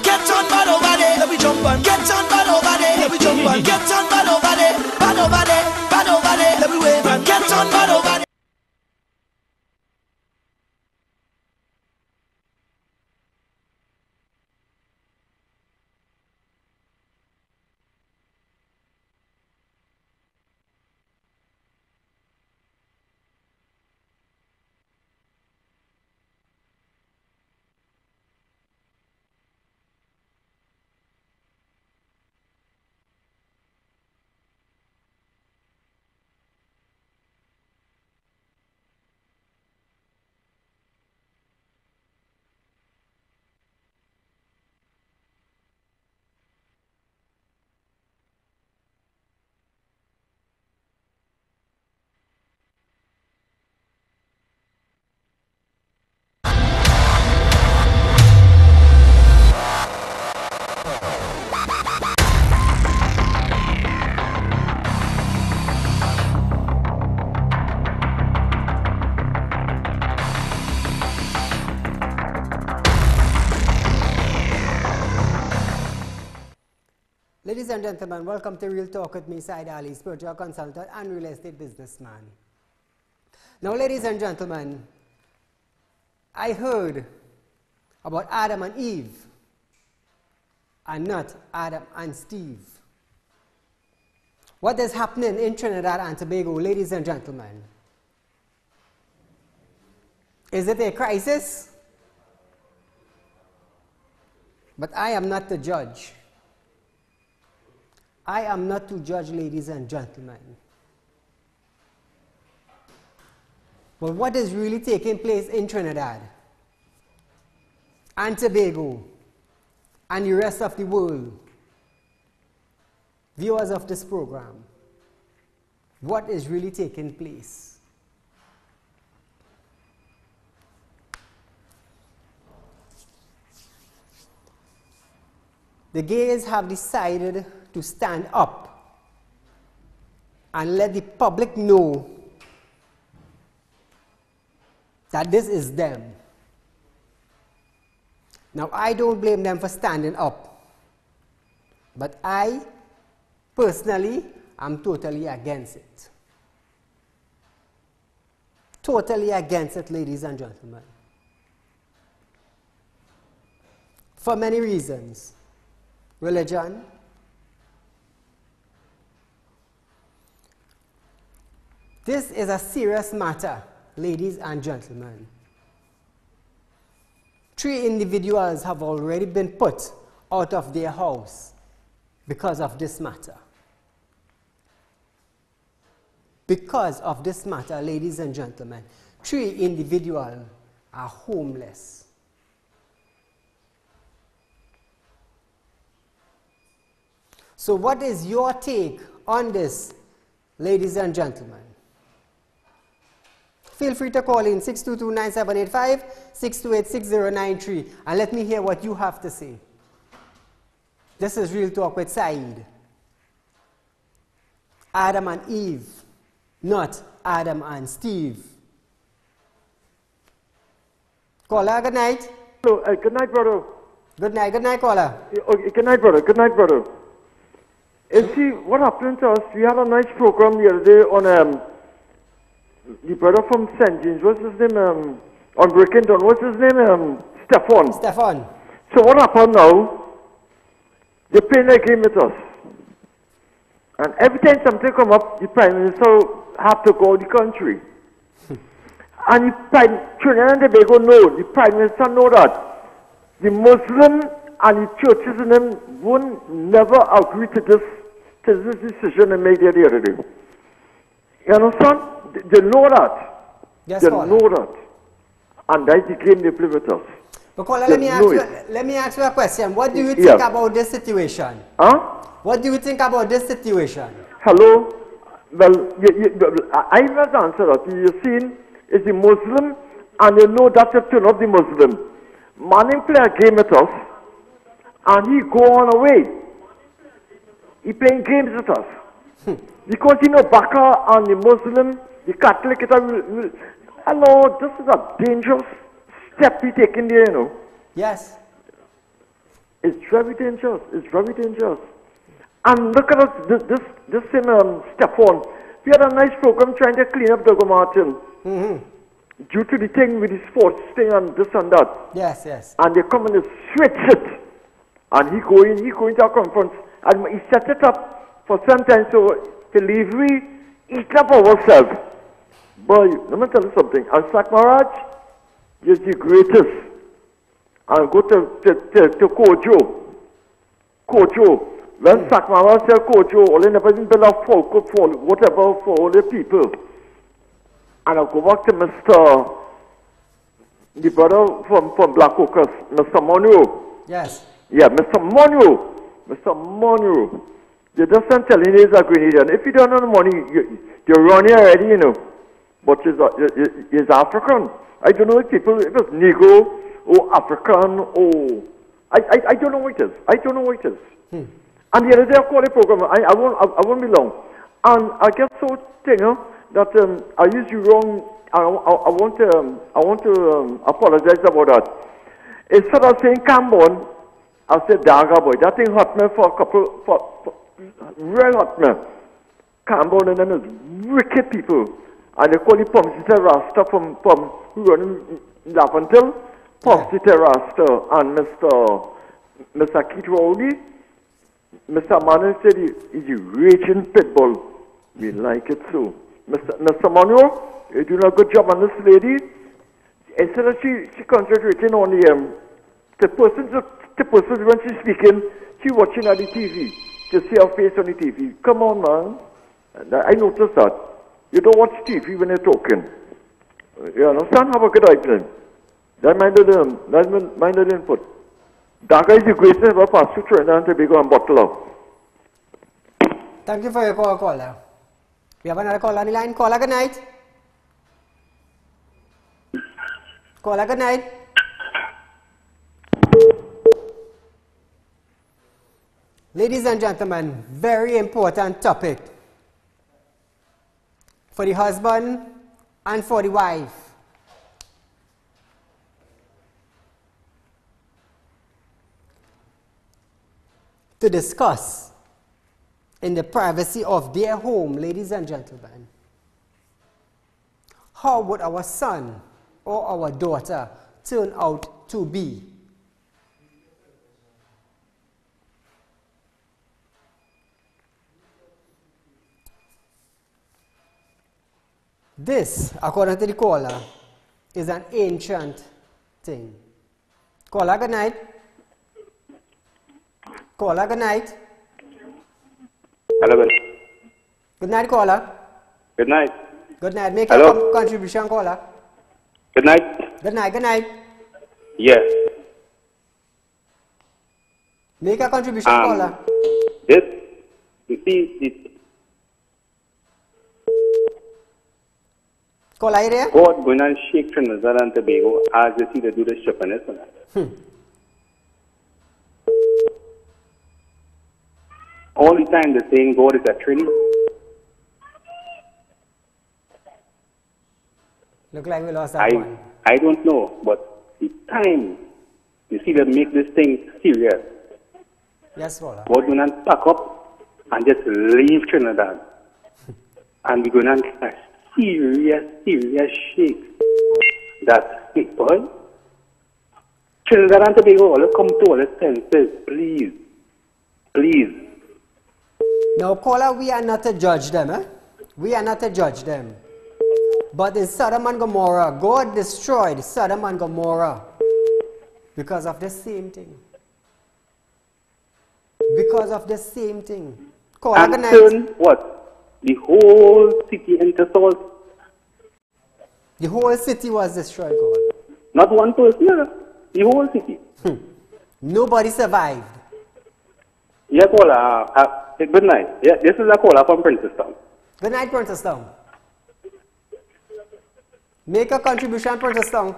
Get on bad over there, let me jump on. Get on bad over there, let me jump on. Get on bad over there, bad over there, bad over there, let me wave and get on bad over there. Ladies and gentlemen, welcome to Real Talk with me, Said Ali, spiritual consultant and real estate businessman. Now, ladies and gentlemen, I heard about Adam and Eve and not Adam and Steve. What is happening in Trinidad and Tobago, ladies and gentlemen? Is it a crisis? But I am not the judge. I am not to judge, ladies and gentlemen. But what is really taking place in Trinidad and Tobago and the rest of the world, viewers of this program, what is really taking place? The gays have decided to stand up and let the public know that this is them. Now, I don't blame them for standing up, but I personally am totally against it. Totally against it, ladies and gentlemen. For many reasons. Religion, this is a serious matter, ladies and gentlemen. 3 individuals have already been put out of their house because of this matter. Because of this matter, ladies and gentlemen, 3 individuals are homeless. So what is your take on this, ladies and gentlemen? Feel free to call in 622-9785, 628-6093, and let me hear what you have to say. This is Real Talk with Said. Adam and Eve, not Adam and Steve. Caller, good night. Hello, good night, brother. Good night, caller. Okay, good night, brother. You see, what happened to us, we had a nice program the other day on the brother from St. James, what's his name? On Breaking Down, what's his name? Stefan. So what happened now? They playing a game with us. And every time something come up, the Prime Minister have to go out the country. And Trinidad and Tobago know, the Prime Minister know that the Muslim and the churches in them won't never agree to this decision they made the other day. You understand? They know that. Yes, they caller. know that. And that's the game they play with us. But caller, let me ask you a question. What do you think about this situation? Huh? What do you think about this situation? Hello? Well, I must answer that. You're seeing is the Muslim, and you know that's a turn of the Muslim. Man play a game with us, and he go on away. He playing games with us. Because you know Baka and the Muslim, the Catholic, hello, this is a dangerous step he taking there, you know. Yes. It's very dangerous. It's very dangerous. And look at us, this same Stefan. We had a nice program trying to clean up Dogo Martin. Due to the thing with the sports thing and this and that. Yes, yes. And they come and they switch it. And he go into a conference and he set it up for some time so to leave we eat up ourselves. Boy, let me tell you something. And Sak Maharaj is the greatest. And go to Kojo. When Sak Maharaj said Kojo, all never been built up for whatever for all the people. And I go back to the brother from Black Caucus, Mr. Monu. Yes. Yeah, Mr. Monu. You just send telling he's a Grenadian. If you don't know the money, you're running already, you know. But he's African. I don't know if it was Negro or African or... I don't know what it is. And the other day I called a program, I won't be long. And I get so that I used you wrong. I want to apologize about that. Instead of saying Cambon, I said Daga boy. That thing hurt me for a couple, real hurt me. Cambon and then there's wicked people. And they call it Pomsita Rasta from who run Lavantil, Pomsita Rasta and Mr. Keith Rowley. Mr. Manu said he's a raging pitbull. We like it so. Mr. Manu, you're doing a good job on this lady. Instead of she concentrating on the person when she's speaking, she watching on the TV. To see her face on the TV. Come on, man. I noticed that. You don't watch TV when you're talking. You understand? Have a good evening. That minded input. Daga is the greatest ever passed through Trinidad and Tobago and Butler. Thank you for your call, caller. We have another caller on the line. Caller, good night. Caller, good night. Ladies and gentlemen, very important topic for the husband and for the wife. To discuss in the privacy of their home, ladies and gentlemen, how would our son or our daughter turn out to be? This, according to the caller, is an ancient thing. Caller, good night. Caller, good night. Hello. Good night, caller. Good night. Good night. Make Hello. your contribution, caller. Good night. Good night, good night. Yeah. Make a contribution, caller. This, you see, this Caller, are you there? God going and shake Trinidad and Tobago as you see they do the ship in it. All the time they're saying God is a Trinity. Look like we lost that one. I don't know, but the time you see they make this thing serious. Yes, caller. God going and pack up and just leave Trinidad. And we're going and get a serious shake. That people, Trinidad and Tobago, all come to all the senses, please. Please. Now, caller, we are not to judge them, eh? We are not to judge them. But in Sodom and Gomorrah, God destroyed Sodom and Gomorrah because of the same thing. Because of the same thing. Caller, And good night. turn what? The whole city into salt. The whole city was destroyed, caller. Not one person, the whole city. Nobody survived. Yeah, caller. Good night. Yeah, this is a caller from Princeton. Good night, Princeton. Make a contribution, Princeton.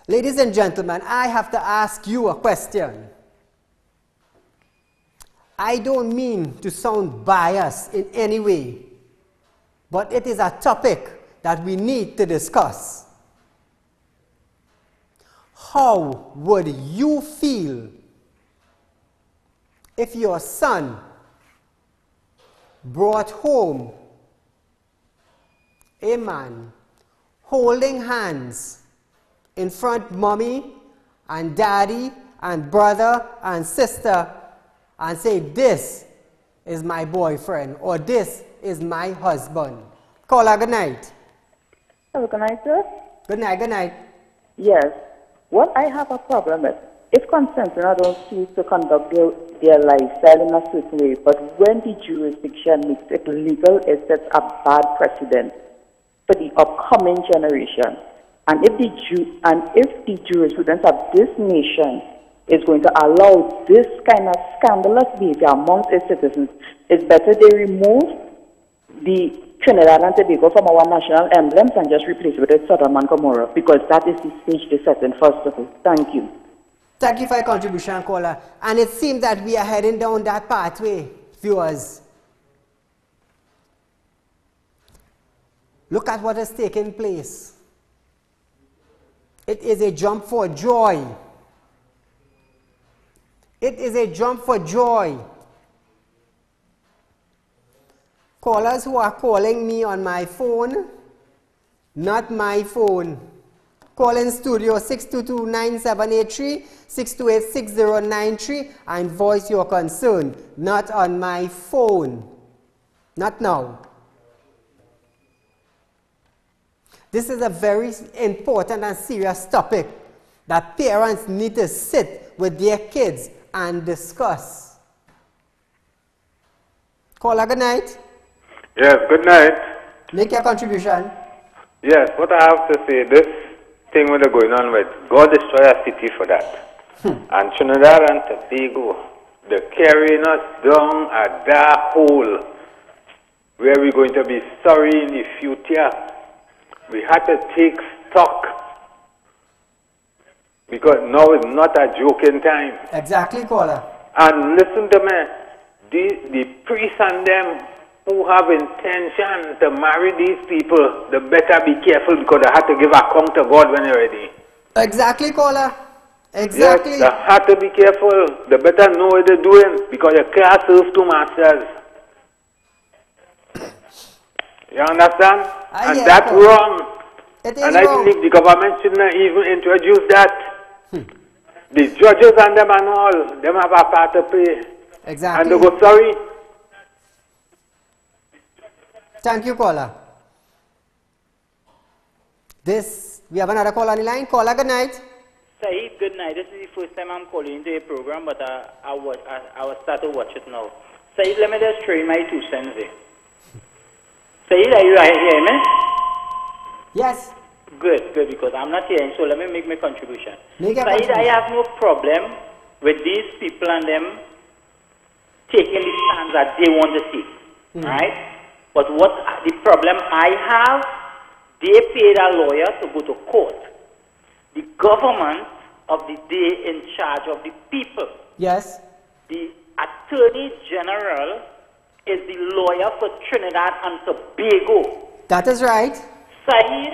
Ladies and gentlemen, I have to ask you a question. I don't mean to sound biased in any way, but it is a topic that we need to discuss. how would you feel if your son brought home a man holding hands in front mommy and daddy and brother and sister and say, this is my boyfriend or this is my husband? Caller, good night. Hello, good night, sir. Good night, good night. Yes. What I have a problem with, if consensus don't choose to conduct their lifestyle in a certain way, but when the jurisdiction makes it legal, it sets a bad precedent for the upcoming generation. And if the jurisprudence of this nation is going to allow this kind of scandalous behavior amongst its citizens, it's better they remove the Trinidad and Tobago from our national emblems and just replace it with Sodom and Gomorrah, because that is the stage they set in, first of all. Thank you. Thank you for your contribution, caller. And it seems that we are heading down that pathway, viewers. Look at what is taking place. It is a jump for joy. It is a jump for joy. Callers who are calling me on my phone, not my phone. Call in studio 622-9783, 628-6093 and voice your concern, not on my phone. Not now. This is a very important and serious topic that parents need to sit with their kids and discuss. Caller, good night. Yes, good night. Make your contribution. Yes, what I have to say, this thing what is going on with, God destroy a city for that. And Trinidad and Tobago, they're carrying us down a dark hole where we're going to be sorry in the future. We had to take stock because now is not a joking time. Exactly, caller. And listen to me, the priests and them who have intention to marry these people, they better be careful because they have to give account to God when they're ready. Exactly, caller. Exactly. Yes, they have to be careful. They better know what they're doing because you can't serve two masters. You understand? And that's wrong. It is and wrong. I believe the government should not even introduce that. The judges and them and all, them have a part to play. Exactly. And they go sorry. Thank you, caller. We have another call on the line. Caller, good night. Saeed, good night. This is the first time I'm calling into your program, but I will start to watch it now. Saeed, let me just throw in my 2 cents there. Saeed, are you hearing me? Yes. Good, because I'm not hearing, so let me make my contribution. Saeed, I have no problem with these people and them taking the stands that they want to take, right? But what the problem I have, they paid a lawyer to go to court. The government of the day in charge of the people. Yes. The Attorney General is the lawyer for Trinidad and Tobago. That is right. Saeed,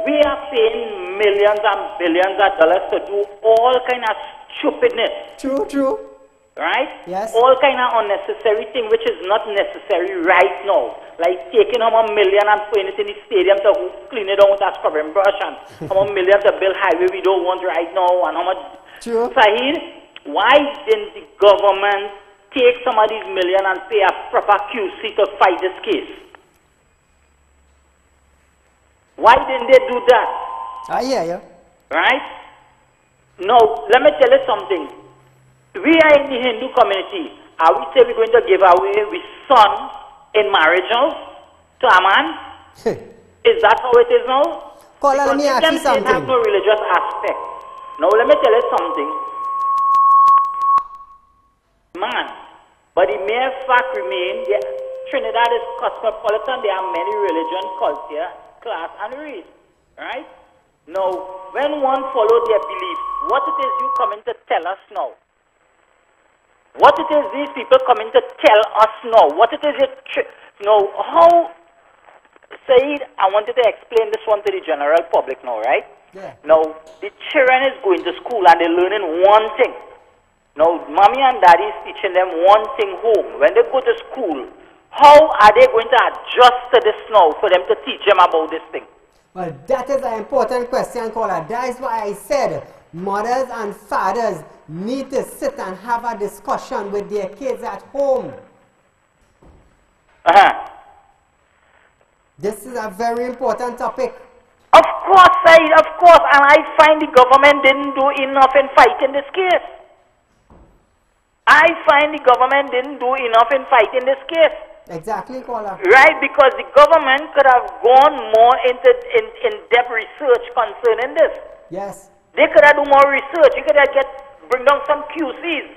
we are paying millions and billions of dollars to do all kind of stupidness. True. Right? Yes. All kind of unnecessary thing which is not necessary right now. Like taking home $1 million and putting it in the stadium to clean it out with a scrubbing brush and how $1 million to build highway we don't want right now and how much. True. Saeed, why didn't the government take some of these million and pay a proper QC to fight this case? Why didn't they do that? I hear you. Right? Now, let me tell you something. We are in the Hindu community. Are we say we're going to give away our son in marriage now to a man? Is that how it is now? Caller, let me ask you something. They have no religious aspect. Now, let me tell you something. Man, but the mere fact remains, Trinidad is cosmopolitan. There are many religion, culture, class, and race. Right? Now, when one follows their belief, what it is you coming to tell us now? What it is these people coming to tell us now? What it is how, Saeed, I wanted to explain this one to the general public now, right? Yeah. Now, the children is going to school and they're learning one thing. Now, mommy and daddy is teaching them one thing home. When they go to school, how are they going to adjust to this now for them to teach them about this thing? Well, that is an important question, caller. That is why I said mothers and fathers need to sit and have a discussion with their kids at home. This is a very important topic. Of course, and I find the government didn't do enough in fighting this case. Exactly, caller. Right, because the government could have gone more into in-depth research concerning this. Yes. They could have done more research. You could have bring down some QCs.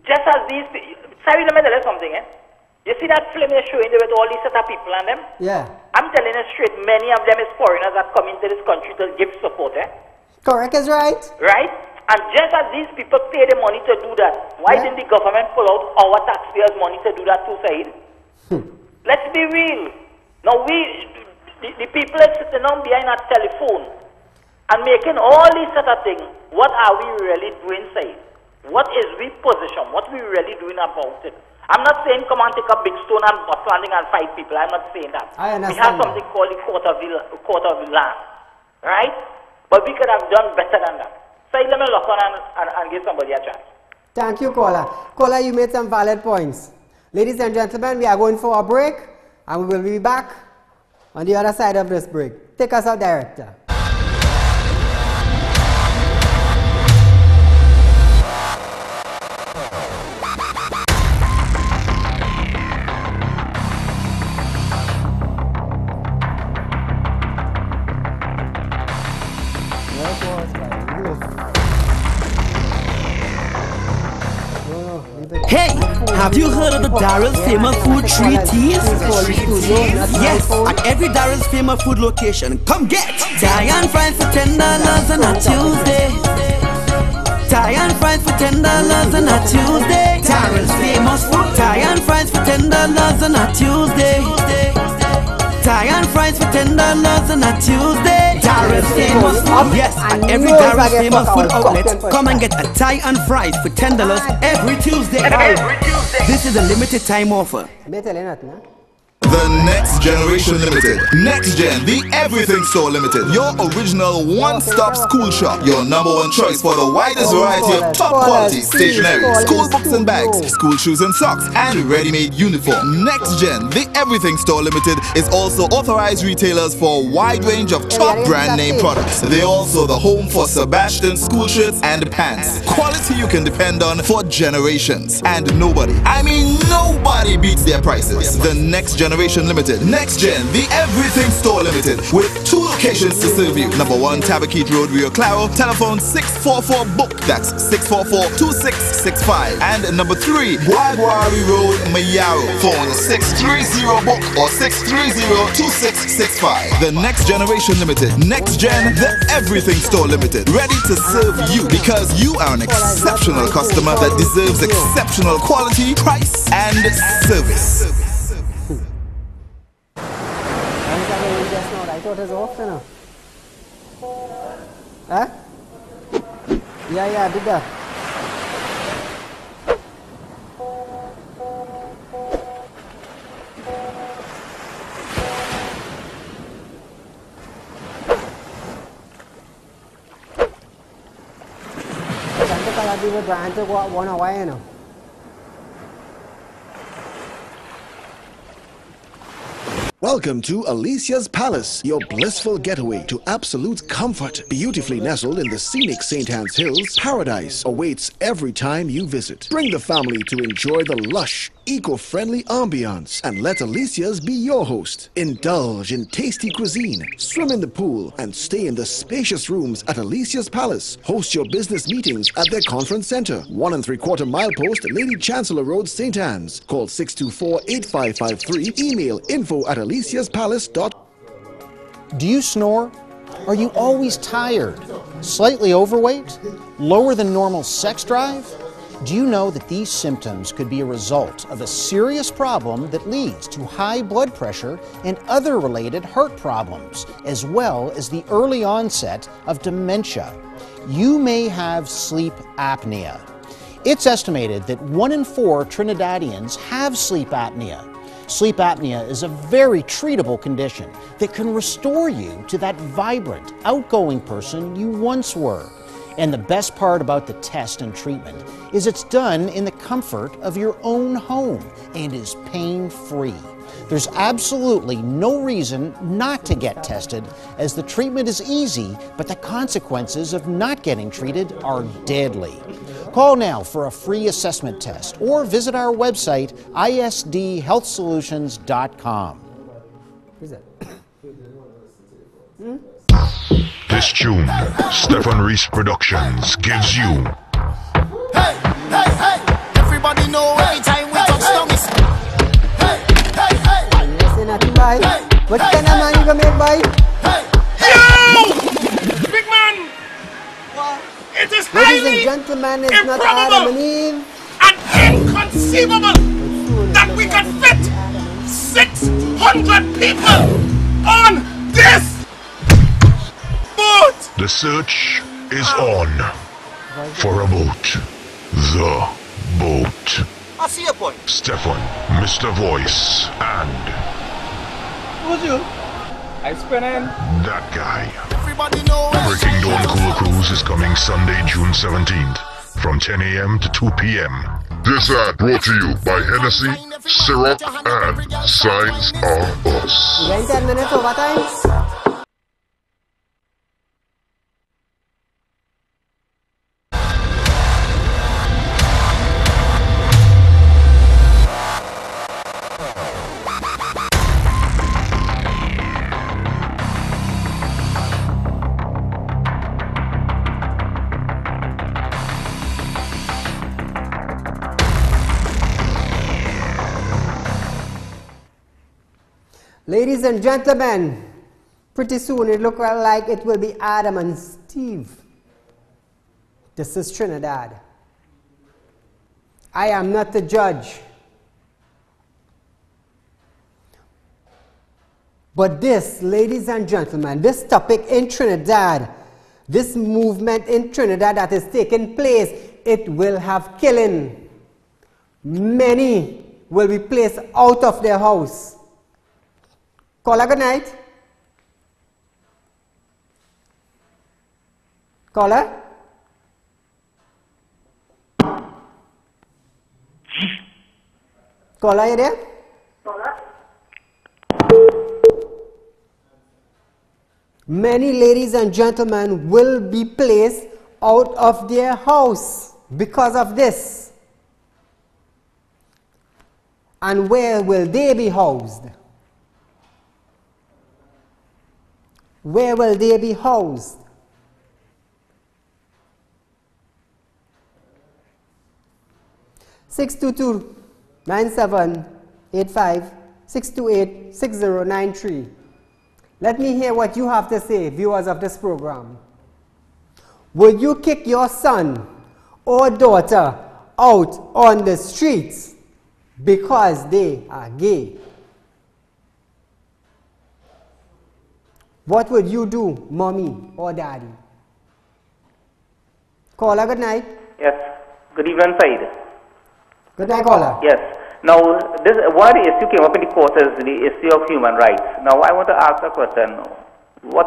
Just as these. Sorry, let me tell you something. You see that film you're showing there with all these set of people and them? Yeah. I'm telling you straight, many of them is foreigners that come into this country to give support. Correct is right. Right? And just as these people pay the money to do that, why didn't the government pull out our taxpayers' money to do that too, Said? Let's be real. Now the people are sitting down behind a telephone and making all these sort of things. What are we really doing, Said? What is we position? What we really doing about it? I'm not saying come and take a big stone and bust landing and fight people. I'm not saying that. I understand. We have something called the court of the land, right? But we could have done better than that. So let me lock on and give somebody a chance. Thank you, caller. Caller, you made some valid points. Ladies and gentlemen, we are going for a break, and we will be back on the other side of this break. Take us out, director. Hey, have you heard of the Daryl's famous food treaties? Yes, at every Daryl's famous food location, come get Thai and fries for $10 on a Tuesday. Thai and fries for $10 on a Tuesday. Daryl's famous food. Thai and fries for $10 on a Tuesday. Thai and fries for $10 on a Tuesday. Daryl's famous food. Yes, at every Daryl's famous food outlet, come and get a Thai and fries for $10 every Tuesday. This is a limited time offer. The Next Generation Limited. Next Gen, the Everything Store Limited. Your original one-stop school shop. Your #1 choice for the widest variety of top quality stationery, school books and bags, school shoes and socks, and ready-made uniform. Next Gen, the Everything Store Limited is also authorized retailers for a wide range of top brand name products. They're also the home for Sebastian school shirts and pants. Quality you can depend on for generations. And nobody, I mean nobody beats their prices. The Next Generation Limited. Next Gen, the Everything Store Limited, with 2 locations to serve you. #1, Tabakeet Road, Rio Claro. Telephone 644-BOOK. That's 644-2665. And #3, Guaguari Road, Mayaro. Phone 630-BOOK or 630-2665. The Next Generation Limited. Next Gen, the Everything Store Limited. Ready to serve you because you are an exceptional customer that deserves exceptional quality, price, and service. I thought it was off, you know. Huh? Yeah, I did that. We were trying to go one away, you know. Welcome to Alicia's Palace, your blissful getaway to absolute comfort. Beautifully nestled in the scenic St. Anne's Hills, paradise awaits every time you visit. Bring the family to enjoy the lush, eco-friendly ambiance and let Alicia's be your host. Indulge in tasty cuisine, swim in the pool, and stay in the spacious rooms at Alicia's Palace. Host your business meetings at their conference center, 1 3/4 mile post, Lady Chancellor Road, St. Anne's. Call 624-8553. Email info@aliciaspalace.com. Do you snore? Are you always tired? Slightly overweight? Lower than normal sex drive? Do you know that these symptoms could be a result of a serious problem that leads to high blood pressure and other related heart problems, as well as the early onset of dementia? You may have sleep apnea. It's estimated that 1 in 4 Trinidadians have sleep apnea. Sleep apnea is a very treatable condition that can restore you to that vibrant, outgoing person you once were. And the best part about the test and treatment is it's done in the comfort of your own home and is pain-free. There's absolutely no reason not to get tested, as the treatment is easy, but the consequences of not getting treated are deadly. Call now for a free assessment test or visit our website, isdhealthsolutions.com. Who's that? This tune, Stephen Reese Productions, gives you. Hey, hey, hey! Everybody know every time we touch down is. Hey, hey, hey! Listen not to buy. What kind of man you gonna make buy? Yo! Big man! It is Ladies highly and gentlemen, it's not Adam and Eve. and inconceivable that we can fit 600 people on this boat! The search is on for a boat. The boat. I see your point. Stefan, Mr. Voice, and Who's you? I spin in. that guy. Everybody knows. Breaking Dawn Cool Cruise is coming Sunday, June 17th, from 10 a.m. to 2 p.m. This ad brought to you by Hennessy, Syrup, and Signs of Us. You got 10 minutes overtime? Ladies and gentlemen, pretty soon it looks like it will be Adam and Steve. This is Trinidad. I am not the judge. But this, ladies and gentlemen, this topic in Trinidad, this movement in Trinidad that is taking place, it will have killing. Many will be placed out of their house. Caller, good night. Caller? Caller, you there? Many ladies and gentlemen will be placed out of their house because of this. And where will they be housed? Where will they be housed? (622-9785) 628-6093. Let me hear what you have to say, viewers of this program. Will you kick your son or daughter out on the streets because they are gay? What would you do, mommy or daddy? Caller, good night. Yes. Good evening, Said. Good night, caller. Yes. Now, why the issue came up in the court is the issue of human rights. Now, I want to ask a question. Where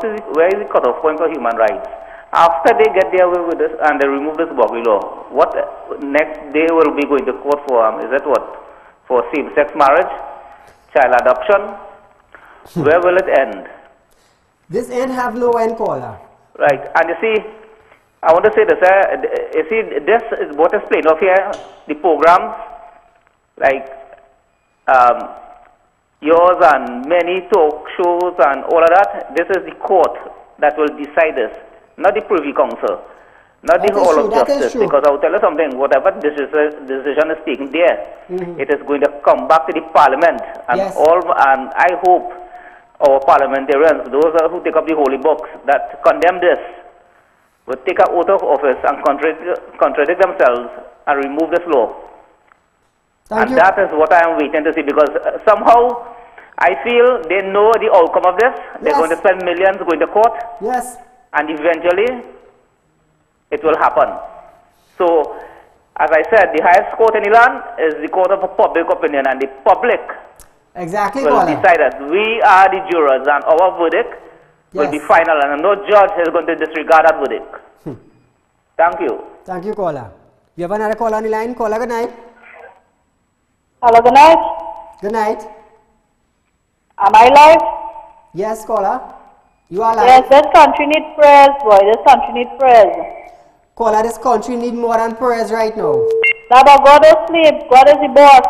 is the cutoff point for human rights? After they get their way with this and they remove this Boggy law, what next they will be going to court for? Is that what? For same-sex marriage? Child adoption? Where will it end? This end have no end, caller. Right. And you see, I want to say this. You see, this is what is played off here. The programs, like yours and many talk shows and all of that, this is the court that will decide this, not the Privy Council, not the Hall of Justice. Because I will tell you something, whatever decision is taken there, it is going to come back to the Parliament. And, and I hope our parliamentarians, those who take up the holy books, that condemn this, will take an oath of office and contradict themselves and remove this law. Thank you. That is what I am waiting to see, because somehow I feel they know the outcome of this. They're going to spend millions going to court. Yes. And eventually it will happen. So, as I said, the highest court in the land is the court of public opinion, and the public will decide that. We are the jurors, and our verdict will be final, and no judge is going to disregard that verdict. Thank you. Thank you, caller. You have another caller on the line. Caller, good night. Hello, good night. Good night. Am I live? Yes, caller. You are live. Yes, this country needs prayers, boy. This country needs prayers. Caller, this country needs more than prayers right now. Now, but God is asleep. God is the boss.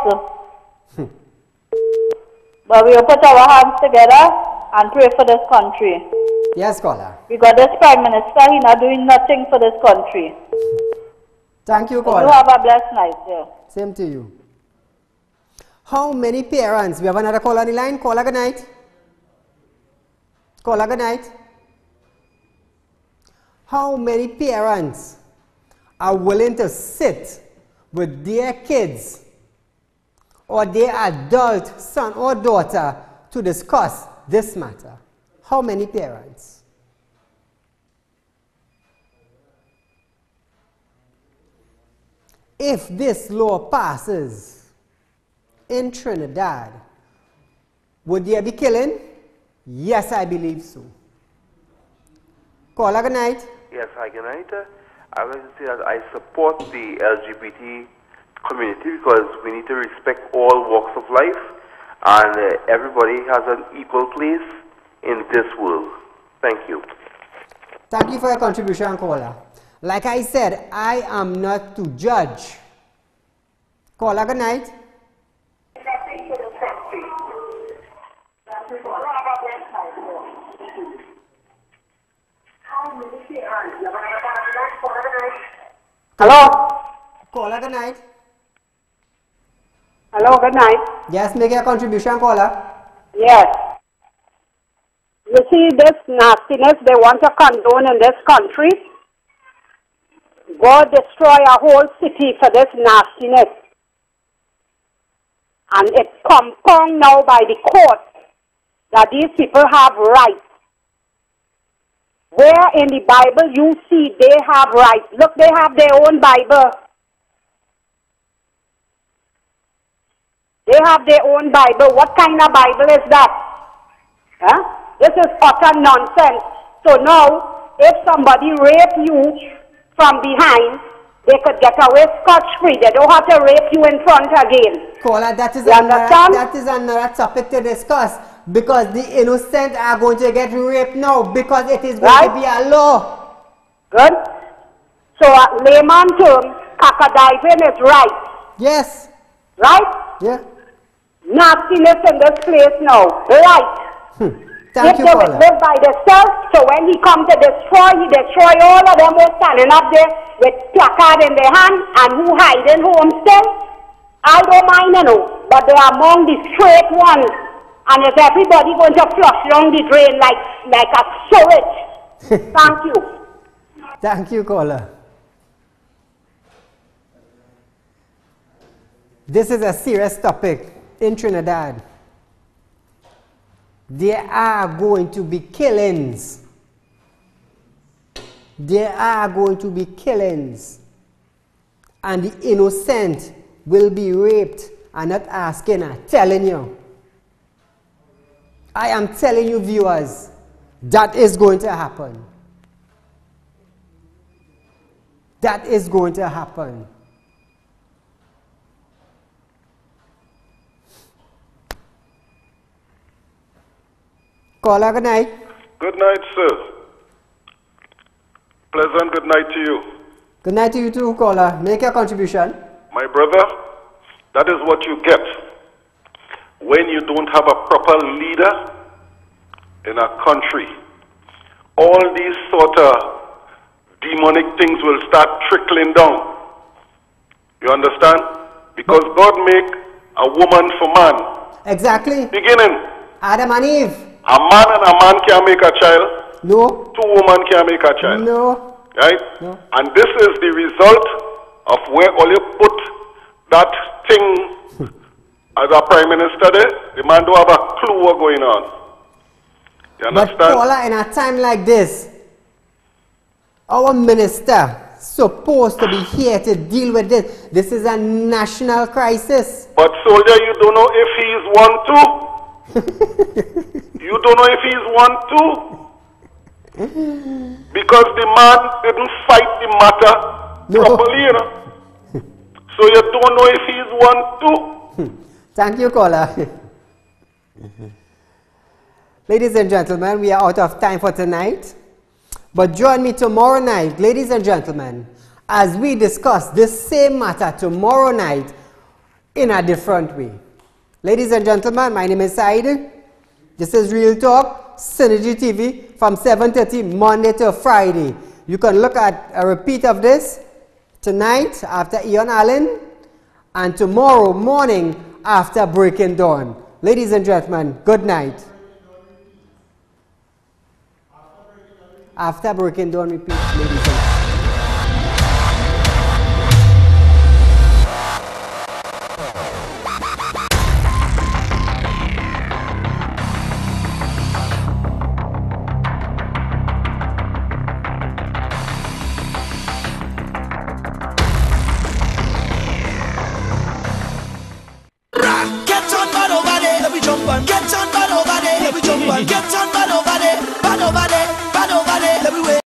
But we will put our hands together and pray for this country. Yes, caller. Because this Prime Minister, he's not doing nothing for this country. Thank you, caller. You have a blessed night. Yeah. Same to you. How many parents? We have another caller on the line. Caller, good night. Caller, good night. How many parents are willing to sit with their kids or their adult son or daughter to discuss this matter? How many parents? If this law passes in Trinidad, would there be killing? Yes, I believe so. Caller, good night. Yes, hi, good night. I would like to say that I support the LGBT community because we need to respect all walks of life, and everybody has an equal place in this world. Thank you. Thank you for your contribution, caller. Like I said, I am not to judge. Caller, good night. Hello? Caller, good night. Hello, good night. Yes, make your contribution, caller. Yes. You see this nastiness they want to condone in this country? God destroy a whole city for this nastiness. And it's compounded now by the court that these people have rights. Where in the Bible you see they have rights? Look, they have their own Bible. They have their own Bible. What kind of Bible is that? Huh? This is utter nonsense. So now, if somebody rape you from behind, they could get away scot-free. They don't have to rape you in front again. Caller, that is another topic to discuss, because the innocent are going to get raped now because it is going to be a law. Good. So layman term, cockadiving is right. Yes. Right? Yeah. Nastiness in this place now. Right. Thank you, they caller. live by themselves, so when he comes to destroy, he destroy all of them who are standing up there with placard in their hand and who hiding home still. I don't mind, you know, but they are among the straight ones. And is everybody going to flush down the drain like a sewage? Thank you. Thank you, caller. This is a serious topic in Trinidad. There are going to be killings. There are going to be killings. And the innocent will be raped. I'm not asking, I'm telling you. I am telling you, viewers, that is going to happen. That is going to happen. Caller, good night. Good night, sir. Pleasant good night to you. Good night to you too, caller. Make your contribution. My brother, that is what you get when you don't have a proper leader in a country. All these sort of demonic things will start trickling down. You understand? Because God make a woman for man. Exactly. Beginning. Adam and Eve. A man and a man can't make a child. No. Two women can't make a child. No. Right? No. And this is the result of where all you put that thing as a prime minister there, the man don't have a clue what's going on. You understand? But Paula, in a time like this, our minister supposed to be here to deal with this. This is a national crisis. But soldier, you don't know if he is one too. You don't know if he is one too. Because the man didn't fight the matter properly, you know. So you don't know if he is one too. Thank you, caller. Ladies and gentlemen, we are out of time for tonight. But join me tomorrow night, ladies and gentlemen, as we discuss this same matter tomorrow night in a different way. Ladies and gentlemen, my name is Said. This is Real Talk, Synergy TV, from 7:30 Monday to Friday. You can look at a repeat of this tonight after Ian Allen and tomorrow morning after Breaking Dawn. Ladies and gentlemen, good night. After Breaking Dawn, repeat, ladies and gentlemen. Get on bad over there, let me jump on. Get on bad over there, let me jump on. Get on bad over